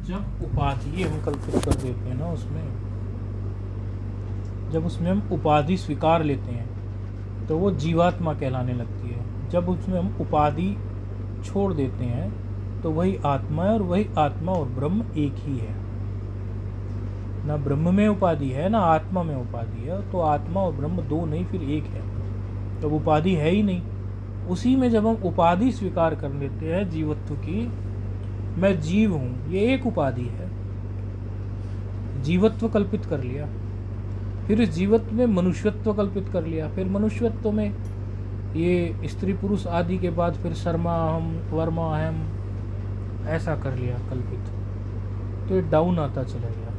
जब उपाधि हम कल्पित कर देते हैं ना, जब उसमें हम उपाधि स्वीकार लेते हैं तो वो जीवात्मा कहलाने लगती है। जब उसमें हम उपाधि छोड़ देते हैं तो वही आत्मा है, और वही आत्मा और ब्रह्म एक ही है। ना ब्रह्म में उपाधि है ना आत्मा में उपाधि है, तो आत्मा और ब्रह्म दो नहीं फिर एक है। तब उपाधि है ही नहीं। उसी में जब हम उपाधि स्वीकार कर लेते हैं जीवत्व की, मैं जीव हूं, ये एक उपाधि है, जीवत्व कल्पित कर लिया। फिर इस जीवत्व में मनुष्यत्व कल्पित कर लिया। फिर मनुष्यत्व में ये स्त्री पुरुष आदि के बाद फिर शर्मा हम वर्मा हम ऐसा कर लिया कल्पित। तो ये डाउन आता चला गया।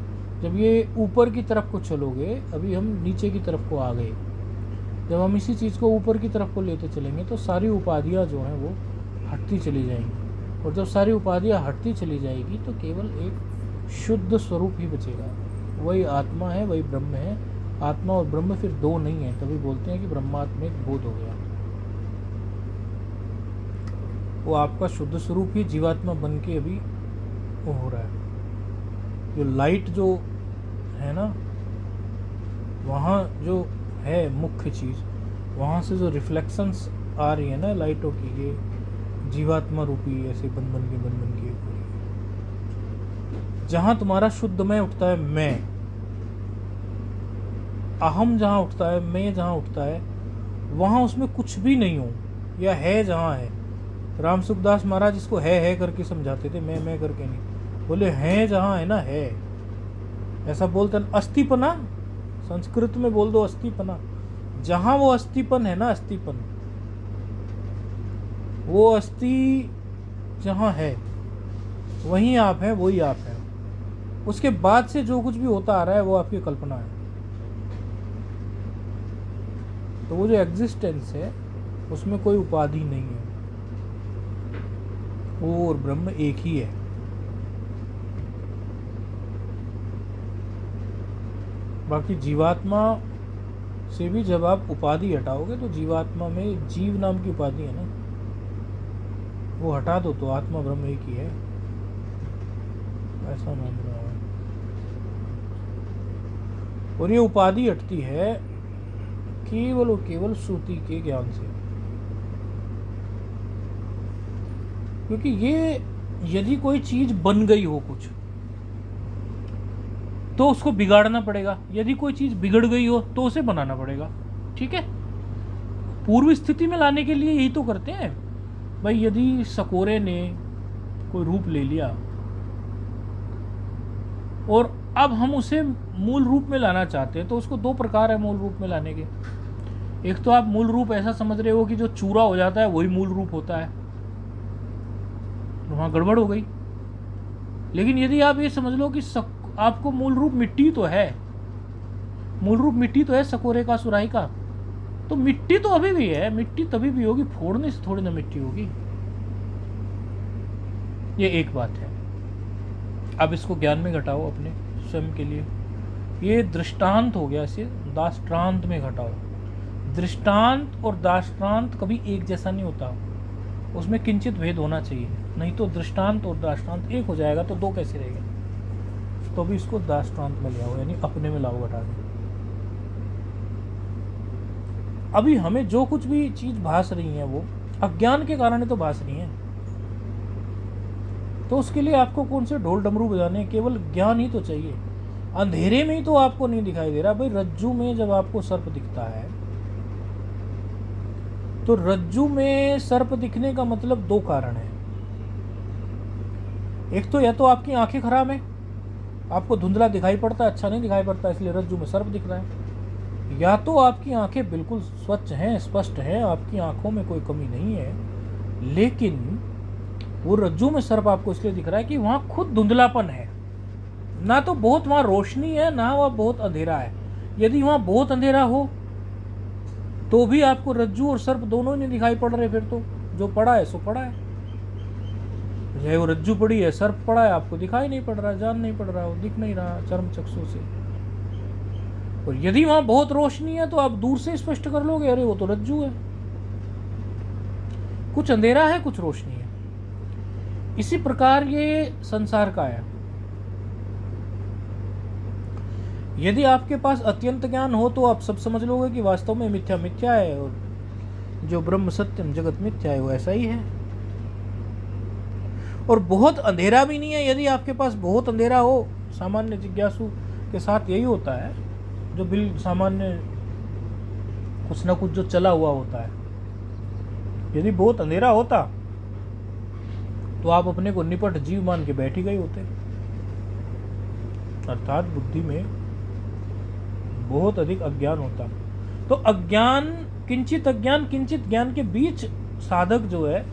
जब ये ऊपर की तरफ को चलोगे, अभी हम नीचे की तरफ को आ गए, जब हम इसी चीज़ को ऊपर की तरफ को लेते चलेंगे तो सारी उपाधियाँ जो हैं वो हटती चली जाएंगी। और जब सारी उपाधियाँ हटती चली जाएगी तो केवल एक शुद्ध स्वरूप ही बचेगा। वही आत्मा है, वही ब्रह्म है। आत्मा और ब्रह्म फिर दो नहीं है। तभी बोलते हैं कि ब्रह्मात्मिक बोध हो गया। वो आपका शुद्ध स्वरूप ही जीवात्मा बन के अभी वो हो रहा है। जो लाइट जो है ना, वहाँ जो है मुख्य चीज़, वहाँ से जो रिफ्लेक्शंस आ रही है ना लाइटों की, ये जीवात्मा रूपी ऐसे बन बन के जहाँ तुम्हारा शुद्ध मैं उठता है, मैं अहम जहाँ उठता है, मैं जहाँ उठता है, वहाँ उसमें कुछ भी नहीं हो, या है जहाँ है। राम सुखदास महाराज इसको है करके समझाते थे, मैं करके नहीं। बोले है जहाँ है ना, है ऐसा बोलते हैं। अस्थिपना संस्कृत में बोल दो, अस्थिपना। जहां वो अस्थिपन है ना, अस्थिपन, वो अस्थि जहां है वहीं आप हैं, वही आप हैं। उसके बाद से जो कुछ भी होता आ रहा है वो आपकी कल्पना है। तो वो जो एग्जिस्टेंस है उसमें कोई उपाधि नहीं है। वो और ब्रह्म एक ही है। बाकी जीवात्मा से भी जब आप उपाधि हटाओगे तो जीवात्मा में जीव नाम की उपाधि है ना, वो हटा दो तो आत्मा ब्रह्म एक ही है। ऐसा मान रहा है। और ये उपाधि हटती है केवल और केवल श्रुति के ज्ञान से। क्योंकि ये यदि कोई चीज बन गई हो कुछ, तो उसको बिगाड़ना पड़ेगा। यदि कोई चीज बिगड़ गई हो तो उसे बनाना पड़ेगा। ठीक है, पूर्व स्थिति में लाने के लिए यही तो करते हैं भाई। यदि सकोरे ने कोई रूप ले लिया और अब हम उसे मूल रूप में लाना चाहते हैं, तो उसको दो प्रकार है मूल रूप में लाने के। एक तो आप मूल रूप ऐसा समझ रहे हो कि जो चूरा हो जाता है वही मूल रूप होता है, तो वहां गड़बड़ हो गई। लेकिन यदि आप ये समझ लो कि आपको मूल रूप मिट्टी तो है, मूल रूप मिट्टी तो है सकोरे का, सुराही का, तो मिट्टी तो अभी भी है। मिट्टी तभी भी होगी, फोड़ने से थोड़ी ना मिट्टी होगी। ये एक बात है। अब इसको ज्ञान में घटाओ अपने स्वयं के लिए। ये दृष्टांत हो गया, इसे दाष्टान्त में घटाओ। दृष्टांत और दाष्टान्त कभी एक जैसा नहीं होता, उसमें किंचित भेद होना चाहिए। नहीं तो दृष्टांत और दाष्टान्त एक हो जाएगा तो दो कैसे रहेगा। तो भी इसको दाष्टान्त में ले आओ, यानी अपने में लाओ घटा के। अभी हमें जो कुछ भी चीज भास रही है वो अज्ञान के कारण ही तो भास रही है। तो उसके लिए आपको कौन से ढोल डमरू बजाने, केवल ज्ञान ही तो चाहिए। अंधेरे में ही तो आपको नहीं दिखाई दे रहा भाई। रज्जू में जब आपको सर्प दिखता है तो रज्जू में सर्प दिखने का मतलब दो कारण है। एक तो या तो आपकी आंखें खराब है, आपको धुंधला दिखाई पड़ता है, अच्छा नहीं दिखाई पड़ता, इसलिए रज्जू में सर्प दिख रहा है। या तो आपकी आंखें बिल्कुल स्वच्छ हैं, स्पष्ट हैं, आपकी आंखों में कोई कमी नहीं है, लेकिन वो रज्जू में सर्प आपको इसलिए दिख रहा है कि वहां खुद धुंधलापन है। ना तो बहुत वहां रोशनी है, ना वह बहुत अंधेरा है। यदि वहां बहुत अंधेरा हो तो भी आपको रज्जू और सर्प दोनों नहीं दिखाई पड़ रहे। फिर तो जो पड़ा है सो पड़ा है, चाहे वो रज्जू पड़ी है, सर्प पड़ा है, आपको दिखाई नहीं पड़ रहा, जान नहीं पड़ रहा, वो दिख नहीं रहा चर्म चक्षु से। और यदि वहां बहुत रोशनी है तो आप दूर से स्पष्ट कर लोगे, अरे वो तो रज्जू है। कुछ अंधेरा है, कुछ रोशनी है। इसी प्रकार ये संसार का है। यदि आपके पास अत्यंत ज्ञान हो तो आप सब समझ लोगे कि वास्तव में मिथ्या मिथ्या है और जो ब्रह्म सत्यम जगत मिथ्या है वो ऐसा ही है। और बहुत अंधेरा भी नहीं है। यदि आपके पास बहुत अंधेरा हो, सामान्य जिज्ञासु के साथ यही होता है, जो बिल सामान्य कुछ ना कुछ जो चला हुआ होता है, यदि बहुत अंधेरा होता तो आप अपने को निपट जीव मान के बैठ ही गए होते। अर्थात बुद्धि में बहुत अधिक अज्ञान होता। तो अज्ञान किंचित ज्ञान के बीच साधक जो है,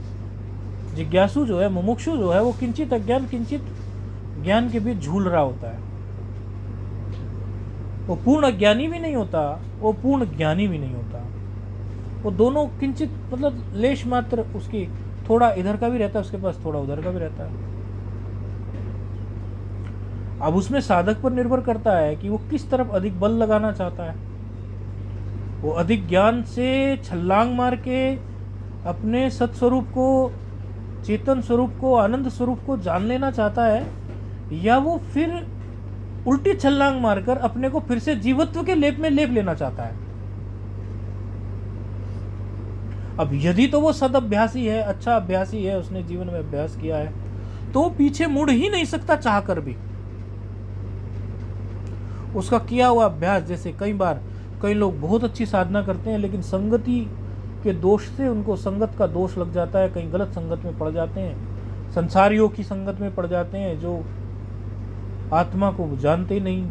जिज्ञासु जो है, मुमुक्षु जो है, वो किंचित अज्ञान किंचित ज्ञान के बीच झूल रहा होता है। वो पूर्ण अज्ञानी भी नहीं होता, वो पूर्ण ज्ञानी भी नहीं होता। वो दोनों किंचित मतलब लेश मात्र, उसकी थोड़ा इधर का भी रहता है उसके पास, थोड़ा उधर का भी रहता है। अब उसमें साधक पर निर्भर करता है कि वो किस तरफ अधिक बल लगाना चाहता है। वो अधिक ज्ञान से छलांग मार के अपने सत्स्वरूप को, चेतन स्वरूप को, आनंद स्वरूप को जान लेना चाहता है, या वो फिर उल्टी छलांग मारकर अपने को फिर से जीवत्व के लेप में लेप लेना चाहता है। अब यदि तो वो सदअभ्यासी है, अच्छा अभ्यासी है, उसने जीवन में अभ्यास किया है, तो वो पीछे मुड़ ही नहीं सकता चाह कर भी। उसका किया हुआ अभ्यास, जैसे कई लोग बहुत अच्छी साधना करते हैं लेकिन संगति के दोष से उनको संगत का दोष लग जाता है, कहीं गलत संगत में पड़ जाते हैं, संसारियों की संगत में पड़ जाते हैं, जो आत्मा को जानते नहीं,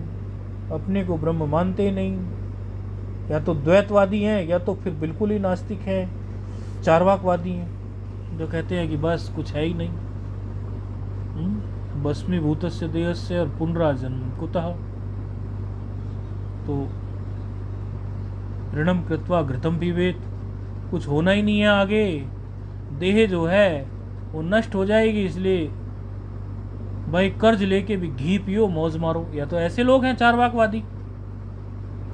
अपने को ब्रह्म मानते नहीं, या तो द्वैतवादी हैं या तो फिर बिल्कुल ही नास्तिक हैं, चार्वाकवादी हैं, जो कहते हैं कि बस कुछ है ही नहीं, भस्मीभूतस्य देहस्य और पुनराजन्म कुतः, तो ऋणम कृत्वा घृतम पीबेत, कुछ होना ही नहीं है आगे, देह जो है वो नष्ट हो जाएगी, इसलिए भाई कर्ज लेके भी घी पियो, मौज मारो। या तो ऐसे लोग हैं चार्वाकवादी।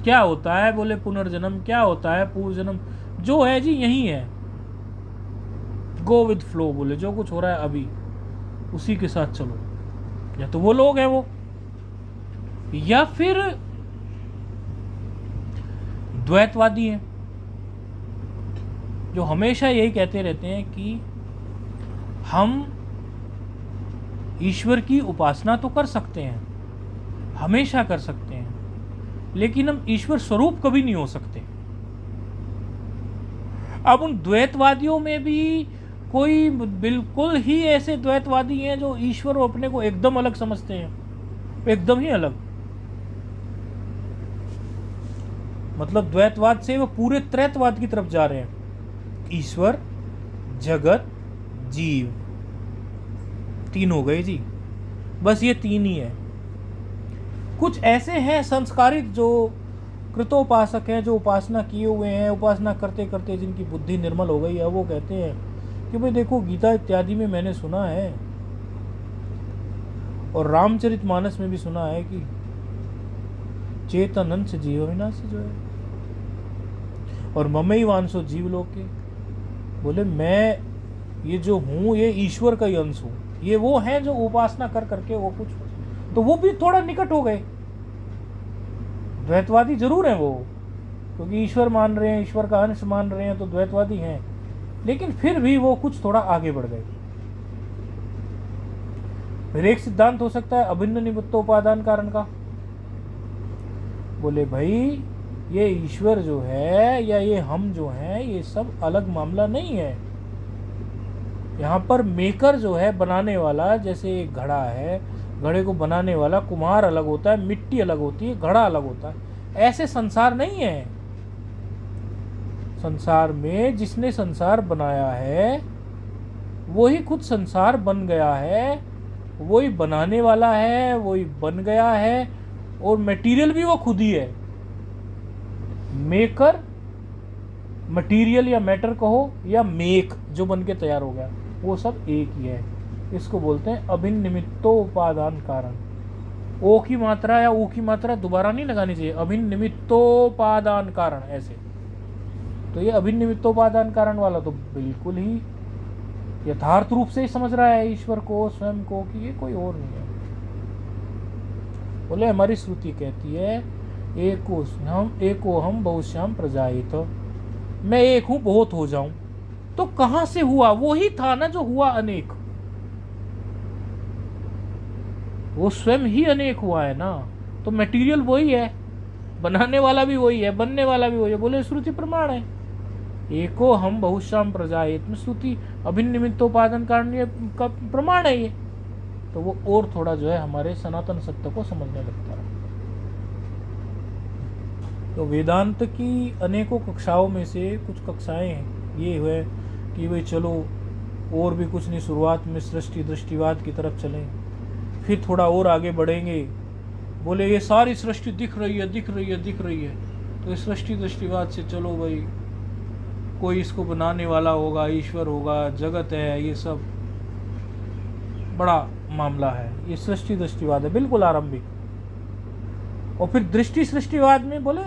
क्या होता है बोले पुनर्जन्म, क्या होता है पूर्व जन्म, जो है जी यही है, गो विद फ्लो, बोले जो कुछ हो रहा है अभी उसी के साथ चलो। या तो वो लोग हैं वो, या फिर द्वैतवादी हैं, जो हमेशा यही कहते रहते हैं कि हम ईश्वर की उपासना तो कर सकते हैं, हमेशा कर सकते हैं, लेकिन हम ईश्वर स्वरूप कभी नहीं हो सकते। अब उन द्वैतवादियों में भी कोई बिल्कुल ही ऐसे द्वैतवादी हैं जो ईश्वर और अपने को एकदम अलग समझते हैं, एकदम ही अलग। मतलब द्वैतवाद से वो पूरे त्रैतवाद की तरफ जा रहे हैं। ईश्वर, जगत, जीव, तीन हो गए जी, बस ये तीन ही है। कुछ ऐसे हैं संस्कारित जो कृतोपासक हैं, जो उपासना किए हुए हैं, उपासना करते करते जिनकी बुद्धि निर्मल हो गई है, वो कहते हैं कि भाई देखो गीता इत्यादि में मैंने सुना है और रामचरितमानस में भी सुना है कि चेतन अंश जीव विनाशी जो है, और ममई वांसो जीव लोके, बोले मैं ये जो हूँ ये ईश्वर का ही अंश हूँ। ये वो हैं जो उपासना कर करके वो कुछ, तो वो भी थोड़ा निकट हो गए। द्वैतवादी जरूर हैं वो, क्योंकि ईश्वर मान रहे हैं, ईश्वर का अंश मान रहे हैं, तो द्वैतवादी हैं, लेकिन फिर भी वो कुछ थोड़ा आगे बढ़ गए। फिर एक सिद्धांत हो सकता है अभिन्न निमित्तोपादान कारण का, बोले भाई ये ईश्वर जो है या ये हम जो हैं ये सब अलग मामला नहीं है। यहाँ पर मेकर जो है, बनाने वाला, जैसे एक घड़ा है, घड़े को बनाने वाला कुम्हार अलग होता है, मिट्टी अलग होती है, घड़ा अलग होता है, ऐसे संसार नहीं है। संसार में जिसने संसार बनाया है वही खुद संसार बन गया है, वही बनाने वाला है, वही बन गया है, और मटेरियल भी वो खुद ही है। मेकर, मटेरियल या मैटर कहो, या मेक जो बन के तैयार हो गया, वो सब एक ही है। इसको बोलते हैं अभिन्न निमित्तोपादान कारण। ओ की मात्रा या ऊ की मात्रा दोबारा नहीं लगानी चाहिए, अभिन्न निमित्तोपादान कारण ऐसे। तो ये अभिन्न निमित्तोपादान कारण वाला तो बिल्कुल ही यथार्थ रूप से ही समझ रहा है ईश्वर को, स्वयं को, कि ये कोई और नहीं है। बोले हमारी श्रुति कहती है एको हम बहुश्याम प्रजायित, मैं एक हूं बहुत हो जाऊं। तो कहां से हुआ? वो ही था ना जो हुआ अनेक, वो स्वयं ही अनेक हुआ है ना। तो मटेरियल वही है, बनाने वाला भी वही है, बनने वाला भी वही है। बोले श्रुति प्रमाण है, एको हम बहुश्याम प्रजायित में श्रुति अभिन्न निमित्तोपादान कारण का प्रमाण है ये। तो वो और थोड़ा जो है हमारे सनातन सत्य को समझने लगता है। तो वेदांत की अनेकों कक्षाओं में से कुछ कक्षाएं ये हुए कि भाई चलो और भी कुछ नहीं, शुरुआत में सृष्टि दृष्टिवाद की तरफ चलें, फिर थोड़ा और आगे बढ़ेंगे। बोले ये सारी सृष्टि दिख रही है दिख रही है दिख रही है, तो इस सृष्टि दृष्टिवाद से चलो भाई कोई इसको बनाने वाला होगा, ईश्वर होगा, जगत है, ये सब बड़ा मामला है। ये सृष्टि दृष्टिवाद है बिल्कुल आरंभिक। और फिर दृष्टि सृष्टिवाद में बोले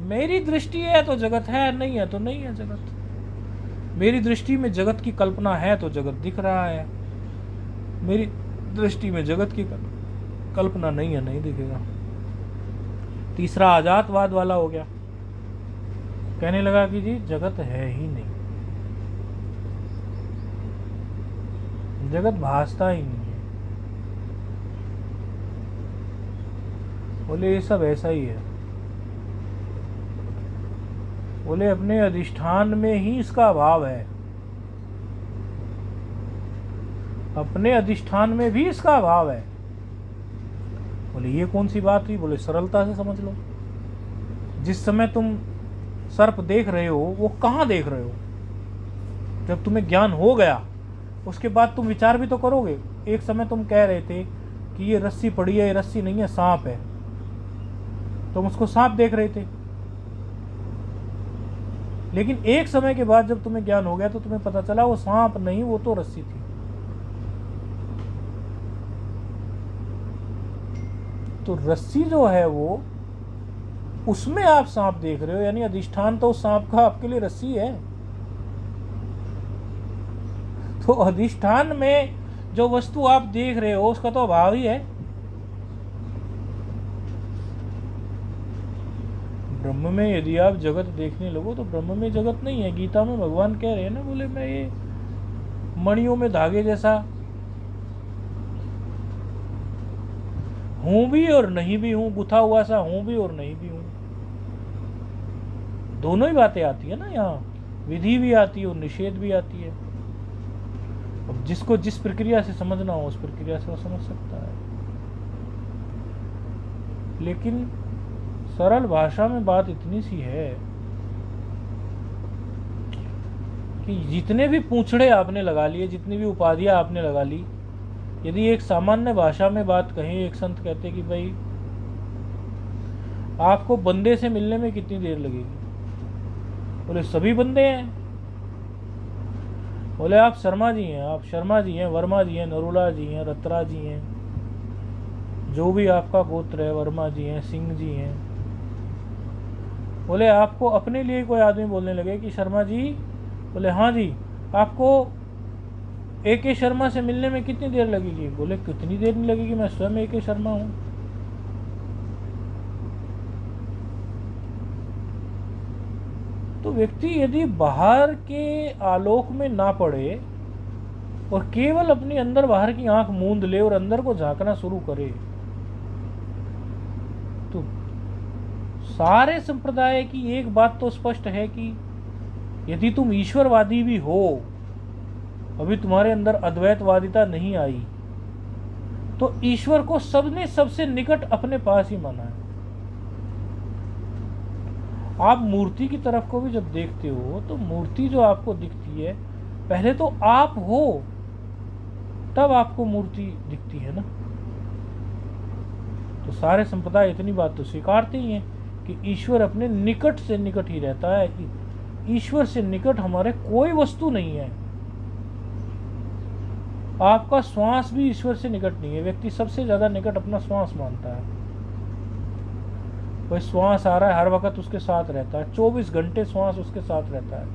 मेरी दृष्टि है तो जगत है, नहीं है तो नहीं है जगत। मेरी दृष्टि में जगत की कल्पना है तो जगत दिख रहा है, मेरी दृष्टि में जगत की कल्पना नहीं है, नहीं दिखेगा। तीसरा आजातवाद वाला हो गया, कहने लगा कि जी जगत है ही नहीं, जगत भासता ही नहीं है। बोले ये सब ऐसा ही है, बोले अपने अधिष्ठान में ही इसका अभाव है, अपने अधिष्ठान में भी इसका अभाव है। बोले ये कौन सी बात हुई? बोले सरलता से समझ लो, जिस समय तुम सर्प देख रहे हो वो कहाँ देख रहे हो? जब तुम्हें ज्ञान हो गया उसके बाद तुम विचार भी तो करोगे। एक समय तुम कह रहे थे कि ये रस्सी पड़ी है, ये रस्सी नहीं है, सांप है, तुम उसको सांप देख रहे थे। लेकिन एक समय के बाद जब तुम्हें ज्ञान हो गया तो तुम्हें पता चला वो सांप नहीं, वो तो रस्सी थी। तो रस्सी जो है वो, उसमें आप सांप देख रहे हो, यानी अधिष्ठान तो उस सांप का आपके लिए रस्सी है। तो अधिष्ठान में जो वस्तु आप देख रहे हो उसका तो अभाव ही है। ब्रह्म में यदि आप जगत देखने लगो तो ब्रह्म में जगत नहीं है। गीता में भगवान कह रहे हैं ना, बोले मैं ये मणियों में धागे जैसा हूं भी और नहीं भी हूं, गुथा हुआ सा हूं भी और नहीं भी हूं। दोनों ही बातें आती है ना यहाँ, विधि भी आती है और निषेध भी आती है। अब जिसको जिस प्रक्रिया से समझना हो उस प्रक्रिया से वो समझ सकता है। लेकिन सरल भाषा में बात इतनी सी है कि जितने भी पूंछड़े आपने लगा लिए, जितनी भी उपाधियां आपने लगा ली, यदि एक सामान्य भाषा में बात कहें, एक संत कहते कि भाई आपको बंदे से मिलने में कितनी देर लगेगी? बोले सभी बंदे हैं। बोले आप शर्मा जी हैं, आप शर्मा जी हैं, वर्मा जी हैं, नरूला जी हैं, रत्रा जी हैं, जो भी आपका गोत्र है, वर्मा जी हैं, सिंह जी हैं। बोले आपको अपने लिए कोई आदमी बोलने लगे कि शर्मा जी, बोले हाँ जी, आपको ए शर्मा से मिलने में कितनी देर लगेगी? बोले कितनी देर नहीं लगेगी, मैं स्वयं ए शर्मा हूं। तो व्यक्ति यदि बाहर के आलोक में ना पड़े और केवल अपनी अंदर बाहर की आंख मूंद ले और अंदर को झांकना शुरू करे, तो सारे संप्रदाय की एक बात तो स्पष्ट है कि यदि तुम ईश्वरवादी भी हो, अभी तुम्हारे अंदर अद्वैतवादिता नहीं आई, तो ईश्वर को सबने सबसे निकट अपने पास ही माना है। आप मूर्ति की तरफ को भी जब देखते हो तो मूर्ति जो आपको दिखती है, पहले तो आप हो तब आपको मूर्ति दिखती है ना। तो सारे संप्रदाय इतनी बात तो स्वीकारते ही हैं कि ईश्वर अपने निकट से निकट ही रहता है। ईश्वर से निकट हमारे कोई वस्तु नहीं है। आपका श्वास भी ईश्वर से निकट नहीं है। व्यक्ति सबसे ज्यादा निकट अपना श्वास मानता है। वही श्वास आ रहा है, हर वक्त उसके साथ रहता है, 24 घंटे श्वास उसके साथ रहता है,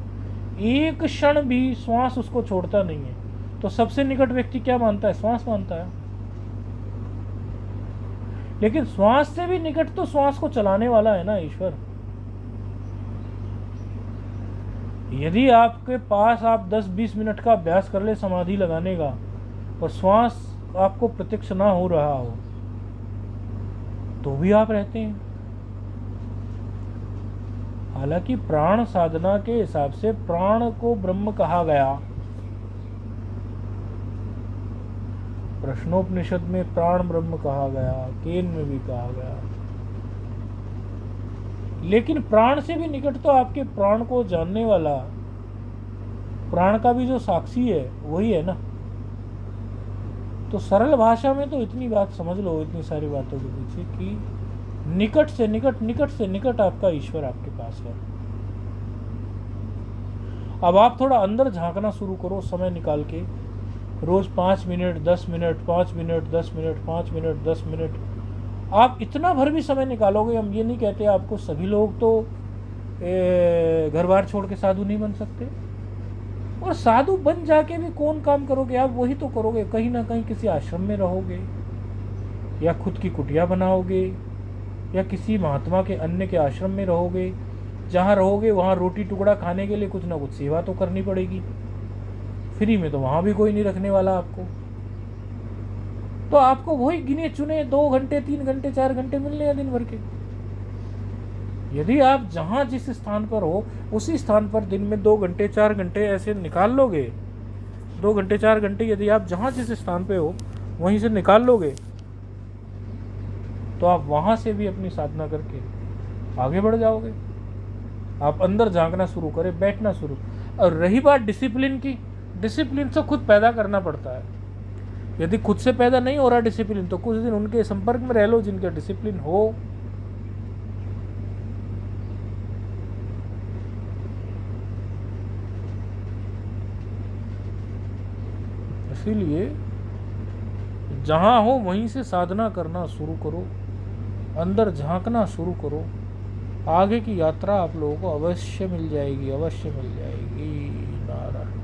एक क्षण भी श्वास उसको छोड़ता नहीं है। तो सबसे निकट व्यक्ति क्या मानता है? श्वास मानता है। लेकिन श्वास से भी निकट तो श्वास को चलाने वाला है ना ईश्वर। यदि आपके पास आप 10-20 मिनट का अभ्यास कर ले समाधि लगाने का और श्वास आपको प्रत्यक्ष ना हो रहा हो तो भी आप रहते हैं। हालांकि प्राण साधना के हिसाब से प्राण को ब्रह्म कहा गया, प्रश्नोपनिषद में प्राण ब्रह्म कहा गया, केन में भी कहा गया, लेकिन प्राण से भी निकट तो आपके प्राण को जानने वाला, प्राण का भी जो साक्षी है वही है ना। तो सरल भाषा में तो इतनी बात समझ लो, इतनी सारी बातों के पीछे कि निकट से निकट, निकट से निकट आपका ईश्वर आपके पास है। अब आप थोड़ा अंदर झांकना शुरू करो समय निकाल के, रोज 5 minute 10 minute 5 minute 10 minute 5 minute 10 minute, आप इतना भर भी समय निकालोगे। हम ये नहीं कहते आपको, सभी लोग तो घर बार छोड़ के साधु नहीं बन सकते, और साधु बन जाके भी कौन काम करोगे आप, वही तो करोगे, कहीं ना कहीं किसी आश्रम में रहोगे या खुद की कुटिया बनाओगे या किसी महात्मा के अन्य के आश्रम में रहोगे। जहाँ रहोगे वहाँ रोटी टुकड़ा खाने के लिए कुछ ना कुछ सेवा तो करनी पड़ेगी, फ्री में तो वहाँ भी कोई नहीं रखने वाला आपको। तो आपको वही गिने चुने 2 घंटे 3 घंटे 4 घंटे मिलने हैं दिन भर के। यदि आप जहाँ जिस स्थान पर हो उसी स्थान पर दिन में 2 घंटे 4 घंटे ऐसे निकाल लोगे, 2 घंटे 4 घंटे यदि आप जहाँ जिस स्थान पे हो वहीं से निकाल लोगे तो आप वहाँ से भी अपनी साधना करके आगे बढ़ जाओगे। आप अंदर झांकना शुरू करें, बैठना शुरू। और रही बात डिसिप्लिन की, डिसिप्लिन तो खुद पैदा करना पड़ता है। यदि खुद से पैदा नहीं हो रहा डिसिप्लिन तो कुछ दिन उनके संपर्क में रह लो जिनका डिसिप्लिन हो। इसीलिए जहां हो वहीं से साधना करना शुरू करो, अंदर झांकना शुरू करो। आगे की यात्रा आप लोगों को अवश्य मिल जाएगी, अवश्य मिल जाएगी। नारायण।